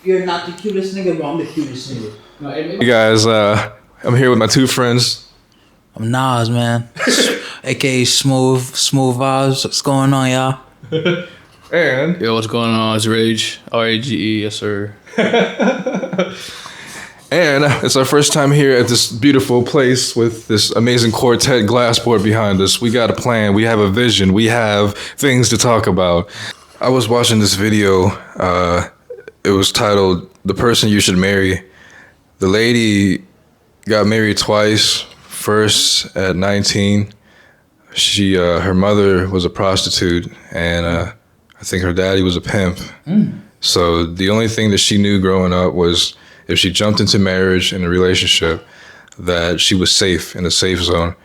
You're not the cutest nigga, but I'm the cutest nigga. Hey guys, I'm here with my two friends. I'm Nas, man. AKA Smoove Vibes. What's going on, y'all? And Yo, what's going on? It's Rage. Rage, yes sir. and it's our first time here at this beautiful place with this amazing quartet glass board behind us. We got a plan. We have a vision. We have things to talk about. I was watching this video. It was titled "The Person You Should Marry." The lady got married twice. First at 19. Her mother was a prostitute, and I think her daddy was a pimp. So the only thing that she knew growing up was if she jumped into marriage and a relationship, that she was safe in a safe zone.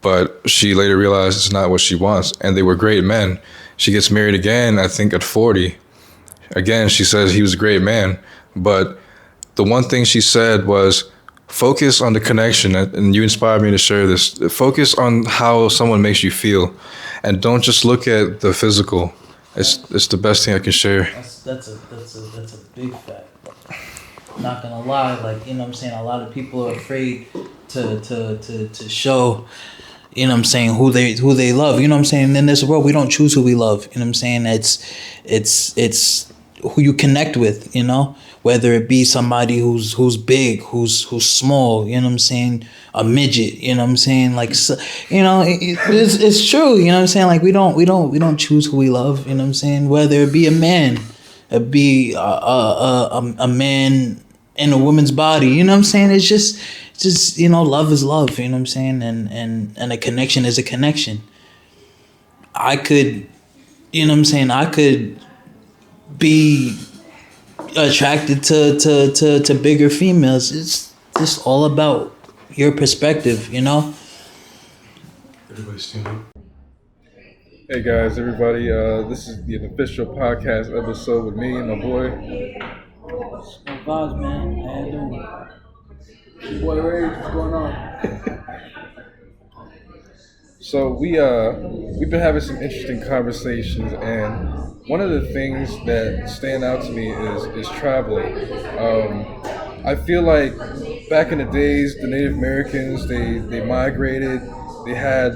But she later realized it's not what she wants, and they were great men. She gets married again, I think at 40. Again, she says he was a great man, but the one thing she said was, focus on the connection, and you inspired me to share this. Focus on how someone makes you feel, and don't just look at the physical. It's the best thing I can share. That's a big fact. Not gonna lie, like, you know what I'm saying, a lot of people are afraid to show, you know what I'm saying, who they love. You know what I'm saying? In this world we don't choose who we love. You know what I'm saying? It's who you connect with, you know? Whether it be somebody who's big, who's small, you know what I'm saying, a midget, you know what I'm saying, like, so, you know, it's true, you know what I'm saying, like, we don't choose who we love, you know what I'm saying, whether it be a man, it be a man in a woman's body, you know what I'm saying, it's just you know, love is love, you know what I'm saying, and a connection is a connection. I could, you know what I'm saying, I could be attracted to bigger females. It's just all about your perspective, you know. Everybody's tuning. Hey guys, everybody! This is the official podcast episode with me and my boy. Smoove Vibes, man. How you doing? Boy, Rage, what's going on? So we've been having some interesting conversations, and one of the things that stand out to me is traveling. I feel like back in the days, the Native Americans, they migrated, they had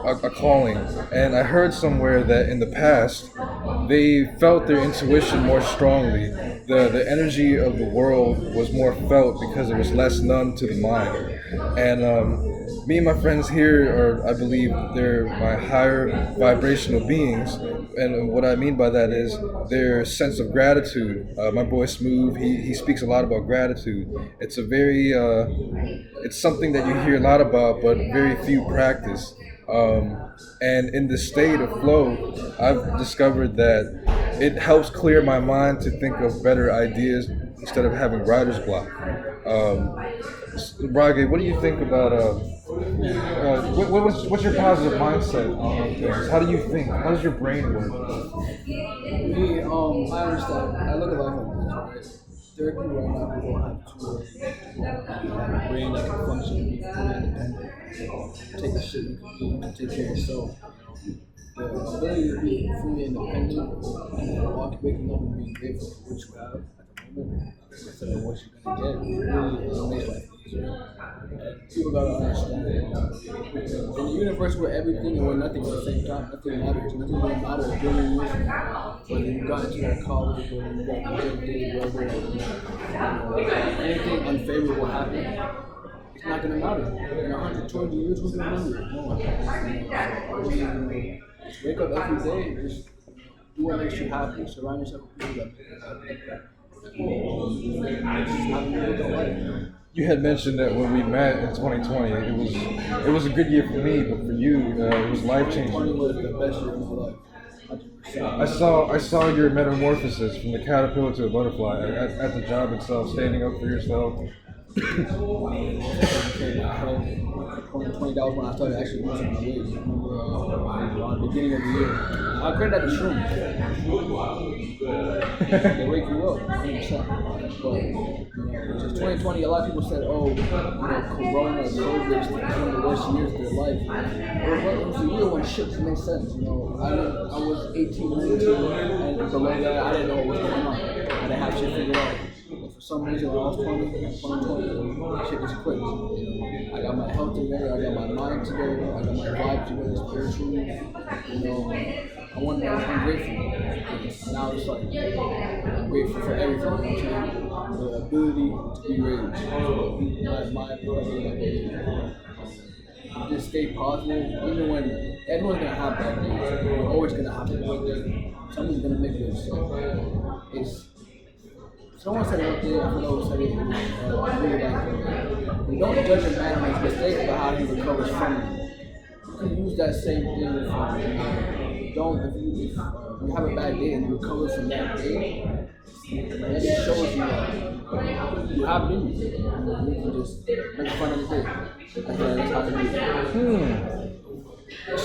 a calling, and I heard somewhere that in the past they felt their intuition more strongly. The energy of the world was more felt because it was less numb to the mind. And me and my friends here are, I believe, they're my higher vibrational beings. And what I mean by that is their sense of gratitude. My boy Smoove, he speaks a lot about gratitude. It's a very, it's something that you hear a lot about, but very few practice. And in the state of flow, I've discovered that it helps clear my mind to think of better ideas instead of having writer's block. Brage, what do you think about what's your positive mindset on things? How do you think? How does your brain work? Me, I understand. I look at life like this, right? There are people right now who don't have tools, have a brain that can function, be fully independent, take the shit you can take care of yourself. The ability to be fully independent and waking up and being grateful for what you have at the moment instead of what you're gonna get really makes life easier. People gotta understand it. In a universe where everything and where nothing at the same time, nothing matters. Nothing really matters during you. Whether you got into that college, whether you got rejected, whether anything unfavorable happened, it's not gonna matter. In 120 years, who's gonna remember it? No one. Just wake up every day and just do what makes you happy. Surround yourself with people that make you happy. Just have a good life. You had mentioned that when we met in 2020, it was a good year for me, but for you, it was life changing. 2020 was the best year of my life. 100%. I saw your metamorphosis from the caterpillar to a butterfly at the job itself, standing up for yourself. 2020, that was when I started actually losing my weight. I remember at the beginning of the year. I credit that to shrooms. They wake you up, 100%. But just 2020, a lot of people said, oh, Corona, COVID is one of the worst years of their life. It was a year when shit made sense. I was 18, 19, and below that, I didn't know what was going on. and they have shit figured out. But for some reason, when I was 20, shit just clicked. I got my health together, I got my mind together, I got my vibe together spiritually. I'm grateful. Now it's like, I'm grateful for everything, the ability to be raised. My ability, just stay positive, even when everyone's gonna have bad days. You're always gonna have a bad day. Someone's gonna make you upset. It's someone said it one day, I don't know who said it. I really like it. You don't judge a man on his mistakes, but how he recovers from them. You can use that same thing from don't if you have a bad day and you recover from that day, then it shows you that you have it in you. You can just make fun of the day. That's how it is.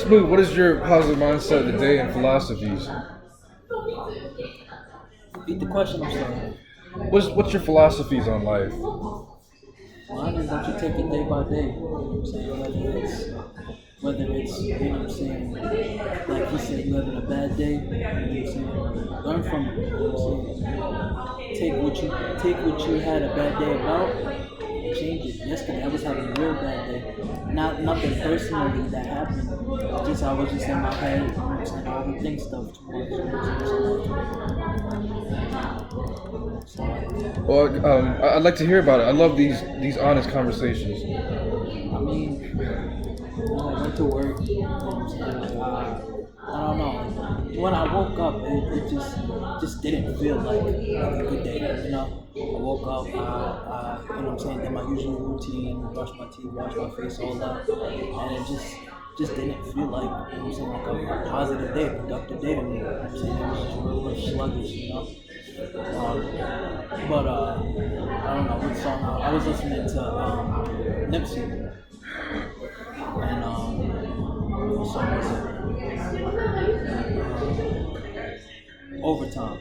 Smoove, what is your positive mindset today and philosophies? Repeat the question, I'm sorry. What's your philosophies on life? Mine is that you take it day by day. You know what I'm saying? Whether it's, you know what I'm saying, like you said, you having a bad day, you know what I'm saying, learn from it, you know what I'm saying, take what you had a bad day about, and change it. Yesterday I was having a real bad day, nothing personally that happened, just I was just in my head, you know what I'm saying, I overthink stuff too much, you know what I'm saying. Well, I'd like to hear about it. I love these honest conversations. I mean, I went to work, you know what I'm saying? I don't know. When I woke up, it just didn't feel like a good day, you know? I woke up, you know what I'm saying, did my usual routine, brush my teeth, wash my face, all that, and it just didn't feel like, you know what I'm saying, like a positive day, productive day to me, you know what I'm saying? It was just real sluggish, you know? But I don't know what song I was listening to Nipsey, and what song was it? Overtime.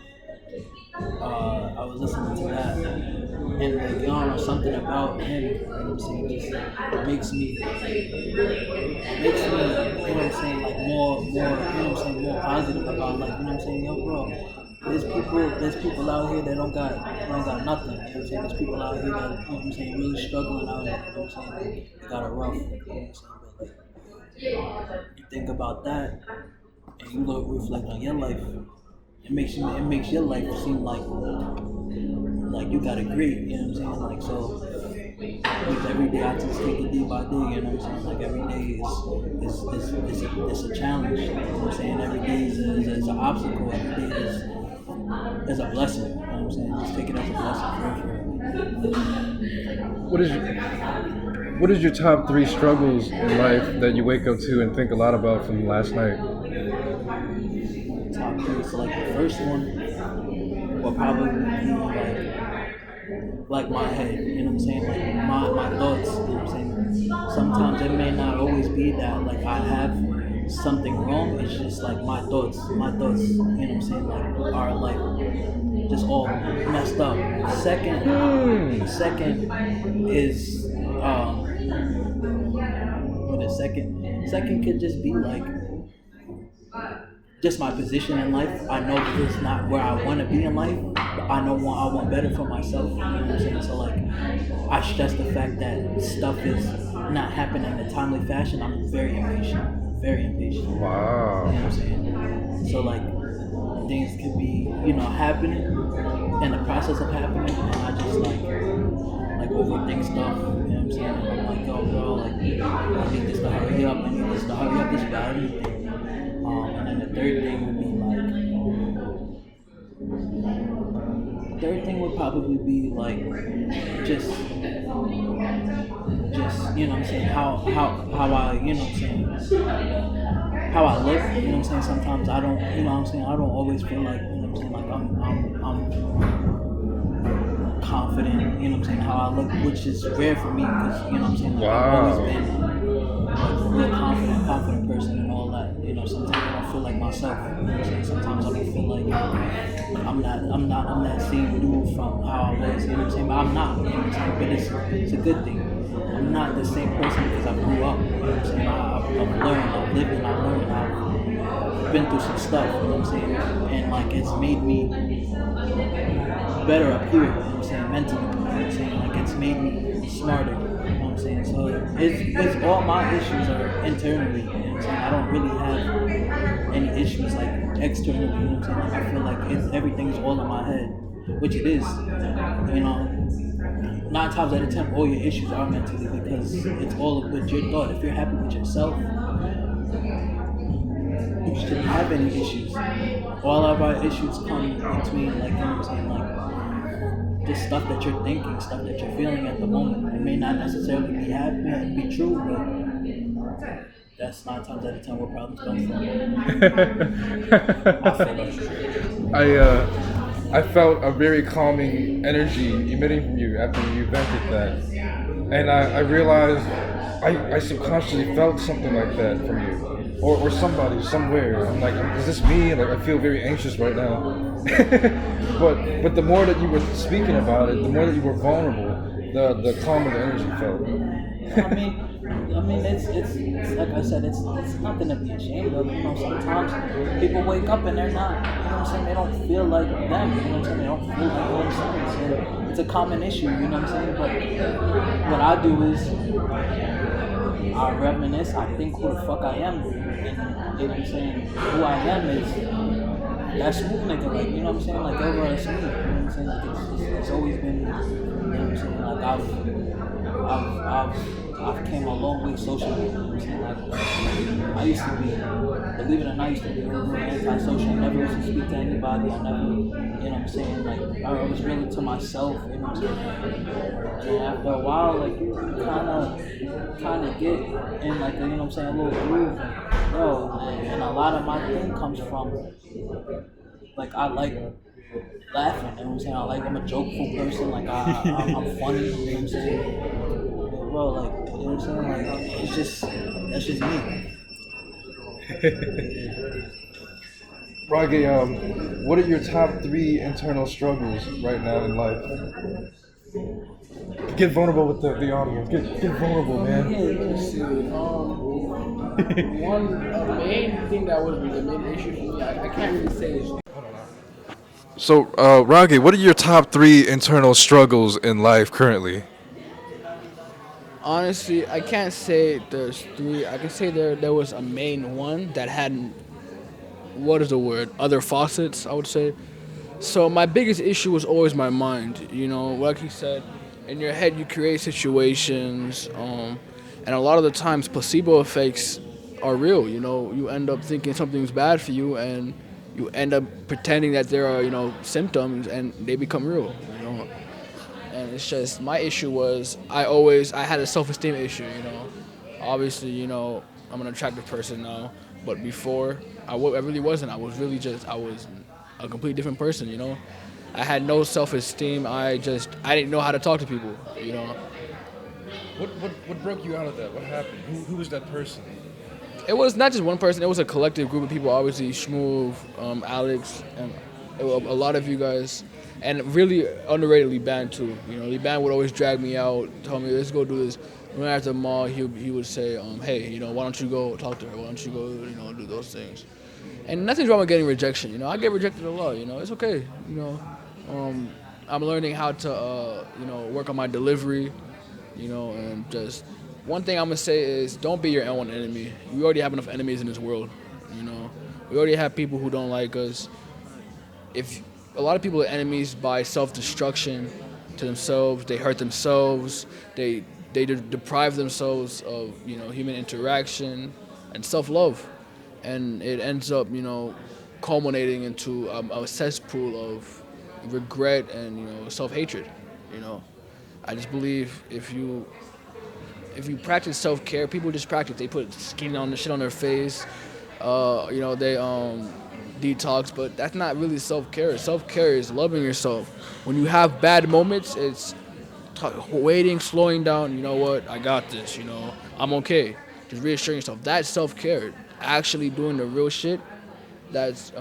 I was listening to that, and like, you know, something about him, you know what I'm saying, just makes me, you know what I'm saying, like more, you know what I'm saying, more positive about, like, you know what I'm saying, yo, bro. There's people out here that don't got nothing, you know what I'm saying? There's people out here that, you know what I'm saying, really struggling out here, you know what I'm saying? They got it rough, you know what I'm saying? But like, you think about that, and you look, reflect on your life, it makes your life seem like you got it great, you know what I'm saying? Like, so, because every day I just take it day by day, you know what I'm saying? Like, every day is a challenge, you know what I'm saying? Every day is an obstacle, every day is a blessing, you know what I'm saying? Just take it as a blessing for sure. What is your top 3 struggles in life that you wake up to and think a lot about from last night? Top 3, so like the first one will probably be like my head, you know what I'm saying? Like my thoughts, you know what I'm saying? Sometimes it may not always be that like I have something wrong, it's just like my thoughts, you know what I'm saying, like are like just all messed up. Second is what is second? Second could just be like just my position in life. I know it's not where I want to be in life, but I know I want better for myself, you know what I'm saying? So like, I stress the fact that stuff is not happening in a timely fashion. I'm very impatient. Wow. You know what I'm saying? So like, things could be, you know, happening in the process of happening, and I just like overthink stuff, you know what I'm saying? And I'm like, yo, bro, like, I need this to hurry up, this about anything. And then the third thing would probably be like just you know what I'm saying, how I, you know what I'm saying, how I look, you know what I'm saying. Sometimes I don't, you know what I'm saying, I don't always feel like, you know what I'm saying, like I'm confident, you know what I'm saying, how I look, which is rare for me because, you know what I'm saying, like, I've always been like a real confident person and all that. You know, sometimes I don't feel like myself. You know what I'm saying? Sometimes I don't feel like I'm that same dude from how I was. You know what I'm saying? But I'm not. You know what I'm saying? But it's a good thing. I'm not the same person because I grew up. You know what I'm saying? I've learned, I've lived, and I've been through some stuff. You know what I'm saying? And like it's made me better up here, you know what I'm saying, mentally, you know what I'm saying, like it's made me smarter, you know what I'm saying, so it's all my issues are internally, you know what I'm saying, I don't really have any issues like externally, you know what I'm saying, like I feel like everything's all in my head, which it is, you know, 9 times out of 10, all your issues are mentally because it's all with your thought. If you're happy with yourself, you shouldn't have any issues. All of our issues come between, like, you know what I'm saying, like, just stuff that you're thinking, stuff that you're feeling at the moment. It may not necessarily be happy and be true, but that's 9 times out of 10 where problems come from. I feel like. I felt a very calming energy emitting from you after you vented that, and I realized I subconsciously felt something like that from you, or somebody somewhere. I'm like, is this me? Like I feel very anxious right now. but the more that you were speaking about it, the more that you were vulnerable, the calmer the energy felt. I mean, it's like I said, it's nothing to be ashamed of. You know, sometimes people wake up and they're not. You know what I'm saying? They don't feel like them. You know what I'm saying? They don't feel like themselves. So it's a common issue. You know what I'm saying? But what I do is I reminisce. I think who the fuck I am, and you know what I'm saying? Who I am is that Smoove nigga. Like you know what I'm saying? Like over at Smoove. You know what I'm saying? Like it's always been. You know what I'm saying? Like I've came a long way socially, you know what I'm saying? Like, I used to be, believe it or not, I used to be really antisocial. I never used to speak to anybody. I never, you know what I'm saying? Like, I was really to myself, you know what I'm saying? And after a while, like, you kind of get in, like, you know what I'm saying, a little groove. And a lot of my thing comes from, like, I like laughing, you know what I'm saying? I'm a jokeful person, like, I'm funny, you know what I'm saying? Bro, like, you know what I'm saying? Like, that's just me. Rage, what are your top 3 internal struggles right now in life? Get vulnerable with the audience. Get vulnerable, man. Let's see. One main thing that was the main issue for me, I can't really say is. So, Rage, what are your top 3 internal struggles in life currently? Honestly, I can't say there's 3. I can say there was a main one that had, what is the word? Other faucets, I would say. So my biggest issue was always my mind. You know, like he said, in your head you create situations, and a lot of the times placebo effects are real. You know, you end up thinking something's bad for you, and you end up pretending that there are, you know, symptoms, and they become real. You know. And it's just, my issue was I had a self-esteem issue, you know. Obviously, you know, I'm an attractive person now, but before, I really wasn't. I was a completely different person, you know. I had no self-esteem. I didn't know how to talk to people, you know. What broke you out of that? What happened? Who was that person? It was not just one person. It was a collective group of people, obviously, Smoove, Alex, and a lot of you guys. And really underrated Liban too. You know, Liban would always drag me out, tell me, let's go do this. When after the mall, he would say, hey, you know, why don't you go talk to her? Why don't you go, you know, do those things? And nothing's wrong with getting rejection. You know, I get rejected a lot. You know, it's okay. You know, I'm learning how to, you know, work on my delivery. You know, and just one thing I'm gonna say is don't be your own enemy. We already have enough enemies in this world. You know, we already have people who don't like us. A lot of people are enemies by self-destruction to themselves. They hurt themselves. They deprive themselves of, you know, human interaction and self-love, and it ends up, you know, culminating into a cesspool of regret and, you know, self-hatred. You know, I just believe if you practice self-care, people just practice. They put skin on the shit on their face. You know, they detox, but that's not really self-care. Self-care is loving yourself. When you have bad moments, it's waiting, slowing down. You know what? I got this. You know, I'm okay. Just reassuring yourself. That's self-care. Actually doing the real shit. That's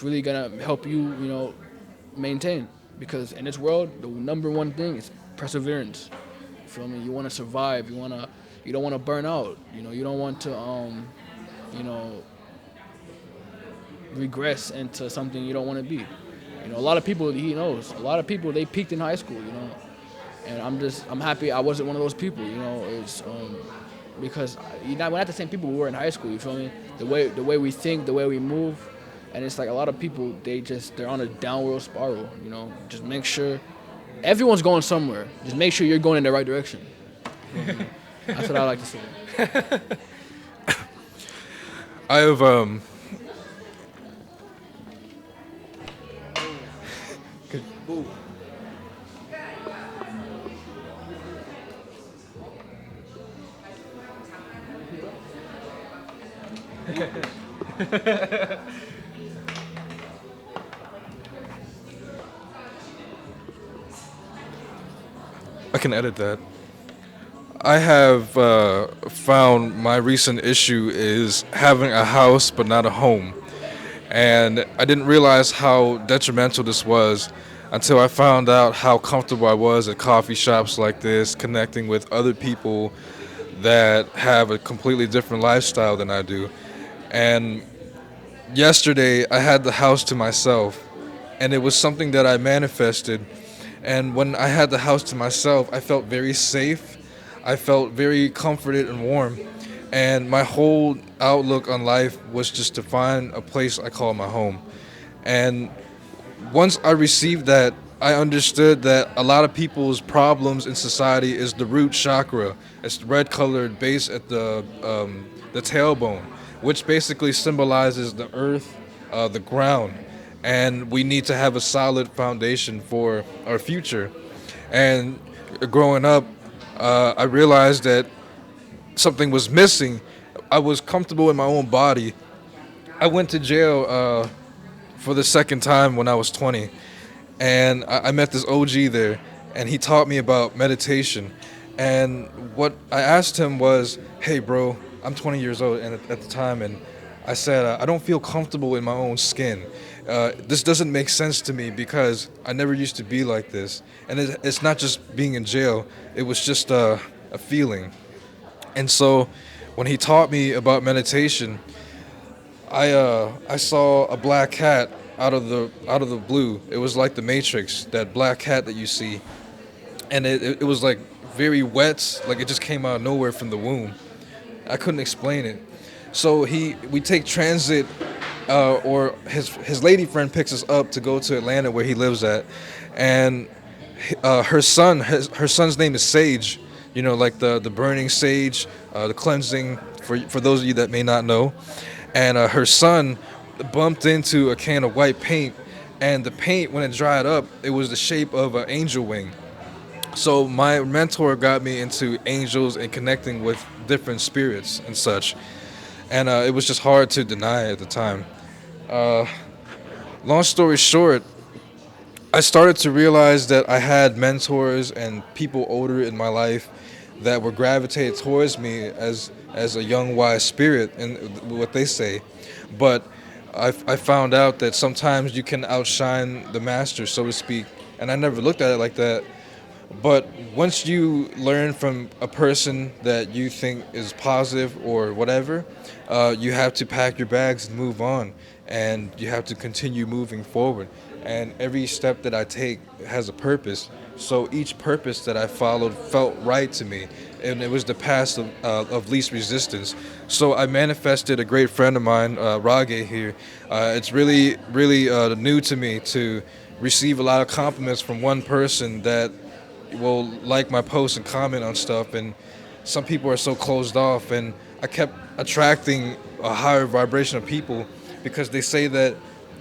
really gonna help you. You know, maintain. Because in this world, the number one thing is perseverance. You feel me? You want to survive. You don't want to burn out. You know, you don't want to you know, regress into something you don't want to be. You know, a lot of people, he knows. A lot of people, they peaked in high school, you know. And I'm happy I wasn't one of those people, you know. It's because we're not the same people we were in high school. You feel me? The way we think, the way we move, and it's like a lot of people they're on a downward spiral. You know, just make sure everyone's going somewhere. Just make sure you're going in the right direction. You know what I mean? That's what I like to say. I have I can edit that. I have found my recent issue is having a house but not a home. And I didn't realize how detrimental this was until I found out how comfortable I was at coffee shops like this, connecting with other people that have a completely different lifestyle than I do. And yesterday, I had the house to myself, and it was something that I manifested. And when I had the house to myself, I felt very safe. I felt very comforted and warm. And my whole outlook on life was just to find a place I call my home. And once I received that, I understood that a lot of people's problems in society is the root chakra. It's the red colored base at the tailbone, which basically symbolizes the earth, the ground. And we need to have a solid foundation for our future. And growing up, I realized that something was missing. I was comfortable in my own body. I went to jail for the second time when I was 20, and I met this OG there, and he taught me about meditation. And what I asked him was, "Hey, bro, I'm 20 years old, and at the time, and I said I don't feel comfortable in my own skin. This doesn't make sense to me because I never used to be like this. And it's not just being in jail; it was just a feeling." And so, when he taught me about meditation, I saw a black cat out of the blue. It was like the Matrix, that black cat that you see, and it was like very wet, like it just came out of nowhere from the womb. I couldn't explain it. So we take transit, or his lady friend picks us up to go to Atlanta where he lives at, and her son's name is Sage. You know, like the burning sage, the cleansing, for those of you that may not know. And her son bumped into a can of white paint, and the paint, when it dried up, it was the shape of an angel wing. So my mentor got me into angels and connecting with different spirits and such. And it was just hard to deny at the time. Long story short, I started to realize that I had mentors and people older in my life that were gravitated towards me as a young wise spirit, and what they say. But I found out that sometimes you can outshine the master, so to speak, and I never looked at it like that. But once you learn from a person that you think is positive or whatever, you have to pack your bags and move on, and you have to continue moving forward. And every step that I take has a purpose. So each purpose that I followed felt right to me, and it was the path of least resistance. So I manifested a great friend of mine, Rage here. It's really, really new to me to receive a lot of compliments from one person that will like my posts and comment on stuff, and some people are so closed off, and I kept attracting a higher vibration of people because they say that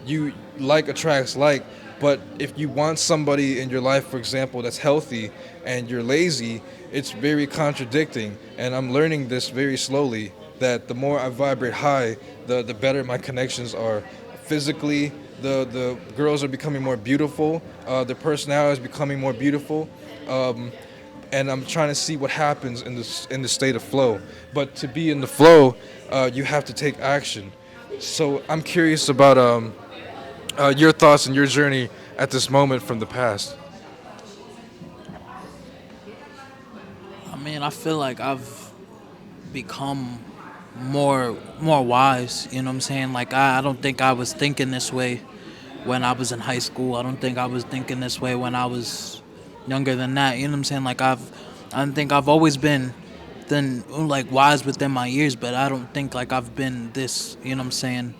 you like attracts like, but if you want somebody in your life, for example, that's healthy and you're lazy, it's very contradicting. And I'm learning this very slowly, that the more I vibrate high, the better my connections are. Physically, the girls are becoming more beautiful, their personality is becoming more beautiful, and I'm trying to see what happens in the state of flow. But to be in the flow, you have to take action. So I'm curious about your thoughts and your journey at this moment from the past. I mean, I feel like I've become more wise. You know what I'm saying? Like I don't think I was thinking this way when I was in high school. I don't think I was thinking this way when I was younger than that. You know what I'm saying? Like I think I've always been then like wise within my years, but I don't think like I've been this. You know what I'm saying?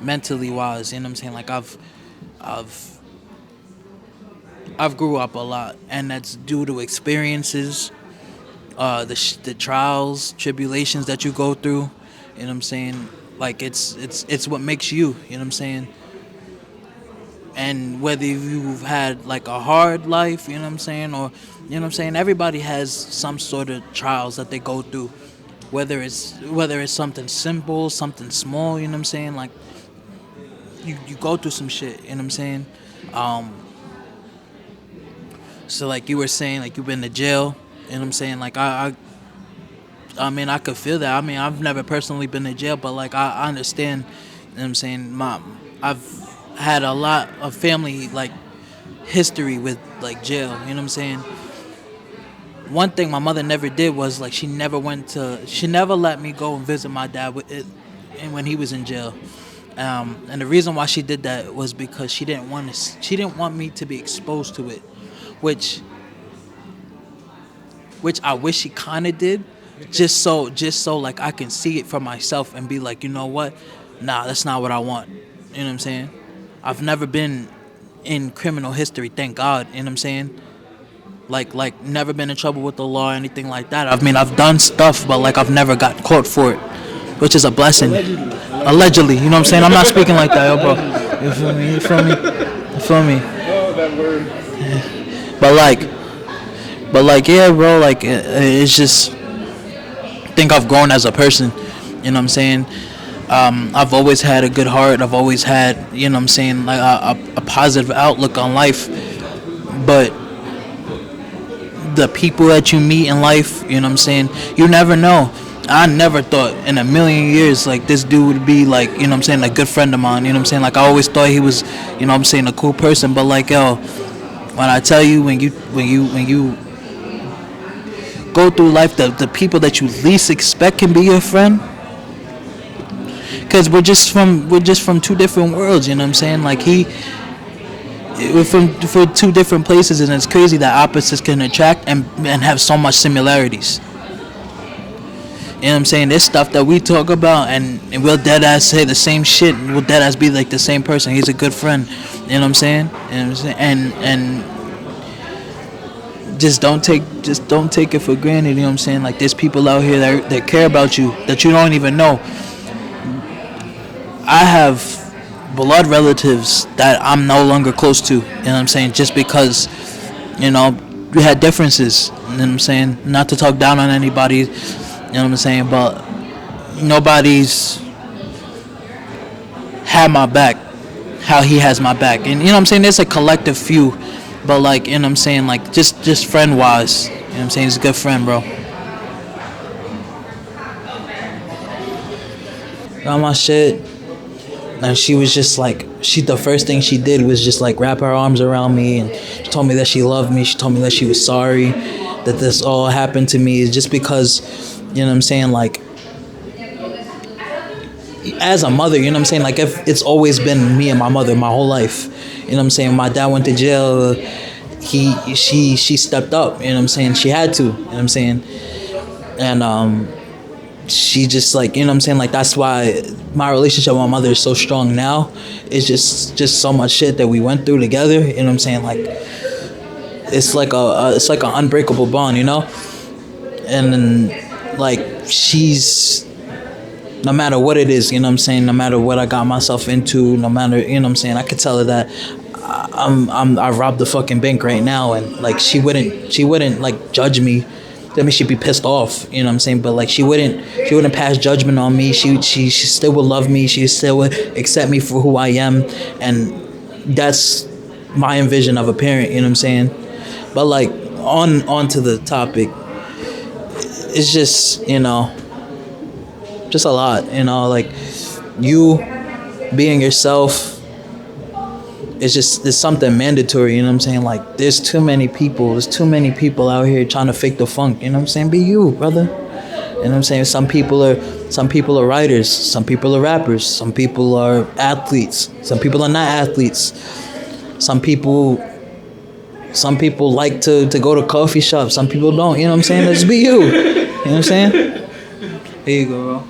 Mentally wise. You know what I'm saying? Like I've I've grew up a lot, and that's due to experiences, the trials, tribulations that you go through. You know what I'm saying? Like it's what makes you. You know what I'm saying? And whether you've had like a hard life, you know what I'm saying, or you know what I'm saying, everybody has some sort of trials that they go through. Whether it's something simple, something small, you know what I'm saying? Like you go through some shit, you know what I'm saying? Um, so like you were saying, like you've been to jail, you know what I'm saying? Like I mean, I could feel that. I mean, I've never personally been to jail, but like I understand. You know what I'm saying? I've had a lot of family like history with like jail. You know what I'm saying? One thing my mother never did was like she never let me go and visit my dad with it, and when he was in jail. And the reason why she did that was because she didn't want me to be exposed to it, which I wish she kind of did, just so like I can see it for myself and be like, you know what, nah, that's not what I want. You know what I'm saying? I've never been in criminal history, thank God. You know what I'm saying? Like never been in trouble with the law or anything like that. I mean, I've done stuff, but like I've never got caught for it, which is a blessing. Allegedly, you know what I'm saying? I'm not speaking like that, yo, bro. You feel me? You feel me? You feel me? Oh, that word. But like, yeah, bro. Like, it's just I think I've grown as a person. You know what I'm saying? I've always had a good heart. I've always had, you know what I'm saying, like a positive outlook on life. But the people that you meet in life, you know what I'm saying, you never know. I never thought in a million years like this dude would be like, you know what I'm saying, a good friend of mine. You know what I'm saying? Like I always thought he was, you know what I'm saying, a cool person. But like, yo, when I tell you, when you go through life, the people that you least expect can be your friend. Cause we're just from two different worlds, you know what I'm saying? Like we're from two different places, and it's crazy that opposites can attract and have so much similarities. You know what I'm saying? There's stuff that we talk about, and we'll dead ass say the same shit, and we'll dead ass be like the same person. He's a good friend. You know what I'm saying? You know what I'm saying? And just don't take it for granted. You know what I'm saying? Like there's people out here that care about you that you don't even know. I have blood relatives that I'm no longer close to. You know what I'm saying? Just because, you know, we had differences. You know what I'm saying? Not to talk down on anybody. You know what I'm saying? But nobody's had my back how he has my back. And you know what I'm saying? There's a collective few. But like, you know what I'm saying? Like just friend wise. You know what I'm saying? He's a good friend, bro. Got my shit. And she was just like, the first thing she did was just like wrap her arms around me, and she told me that she loved me. She told me that she was sorry that this all happened to me, just because, you know what I'm saying, like as a mother, you know what I'm saying, like if it's always been me and my mother my whole life. You know what I'm saying? My dad went to jail. She stepped up, you know what I'm saying? She had to, you know what I'm saying? And she just like, you know what I'm saying, like that's why my relationship with my mother is so strong now. It's just so much shit that we went through together, you know what I'm saying, like it's like an unbreakable bond, you know. And then like she's, no matter what it is, you know what I'm saying, no matter what I got myself into, no matter, you know what I'm saying, I could tell her that I robbed the fucking bank right now, and like she wouldn't like judge me. I mean, she'd be pissed off, you know what I'm saying, but like she wouldn't pass judgment on me. She still would love me. She still would accept me for who I am, and that's my envision of a parent, you know what I'm saying. But like on to the topic, it's just, you know, just a lot, you know, like you being yourself. It's something mandatory, you know what I'm saying? Like there's too many people out here trying to fake the funk, you know what I'm saying? Be you, brother. You know You know what I'm saying? Some people are writers, some people are rappers, some people are athletes, some people are not athletes. Some people like to go to coffee shops, some people don't, you know what I'm saying? Let's be you. You know what I'm saying? Here you go, bro.